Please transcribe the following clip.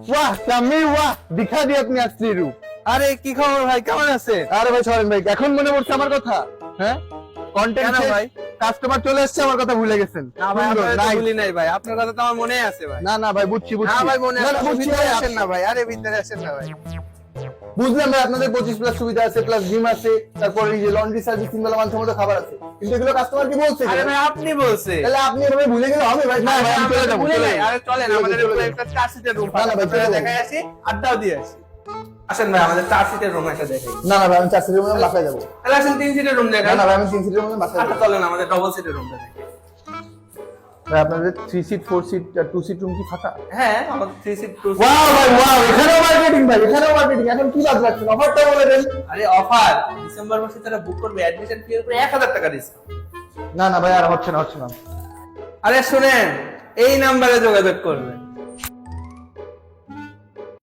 वाह सामी वाह दिखा दिया अपनी असली रूप। আরে কি খবর ভাই, কেমন আছে? আরে ভাই সরেন ভাই, এখন মনে পড়ছে আমার কথা? হ্যাঁ কন্টেন্ট কেন ভাই? কাস্টমার চলে এসেছে, আমার কথা ভুলে গেছেন? না ভাই, সুন্দর, আপনার তো nice। ভুলি নাই ভাই, আপনার কথা তো আমার মনেই আছে ভাই। না না ভাই বুঝছি না বুঝছি ভাই মনে না, আছে, না, বুঝছি ভিতরে ভাই, আসেন না ভাই, আরে ভিতরে আসেন না ভাই। বুঝলাম ভাই আপনাদের 25+ সুবিধা আছে, প্লাস জিম আছে, তারপরে এই যে লন্ড্রি সার্ভিস, 3 বেলা মানসম্মত খাবার আছে, কিন্তু এগুলো কাস্টমার কি বলছে? আরে ভাই আপনি বলছে। তাহলে আপনি এভাবে ভুলে গেলে হবে ভাই? না ভাই আমি চলে যাবো, ভুলে চলে নাই, যাবো। আরে চলেন আমাদের চলে উপরে যাবো। একটা 4 সিটের রুম না, না ভাই, চলে যাবো। দেখাই আসি, আড্ডাও দিয়ে আসি। আসেন ভাই আমাদের 4 সিটের রুম একটা দেখাই। না না ভাই আমি 4 সিটের রুমে বাসায় যাবো। তাহলে আসেন 3 সিটের রুম না দেখাই। না ভাই আমি 3 সিটের রুমে বাসায় আচ্ছা যাবো। চলেন আমাদের ডবল সিটের রুমটা দেখাই। ভাই আপনাদের 3 সিট 4 সিট 2 সিট রুম কি ফাঁকা? হ্যাঁ আমাদের 3 সিট 2 ওয়াও ভাই ওয়াও, এখানেও মার্কেটিং ভাই, এখানেও মার্কেটিং। এখন কি বাদ রাখছেন? অফারটা বলে দেন। আরে অফার ডিসেম্বর মাসে তারা বুক করবে অ্যাডমিশন ফি এর উপরে 1000 টাকা ডিসকাউন্ট। না না ভাই আর হচ্ছে না, হচ্ছে না। আরে শুনেন, এই নাম্বারে যোগাযোগ করবেন।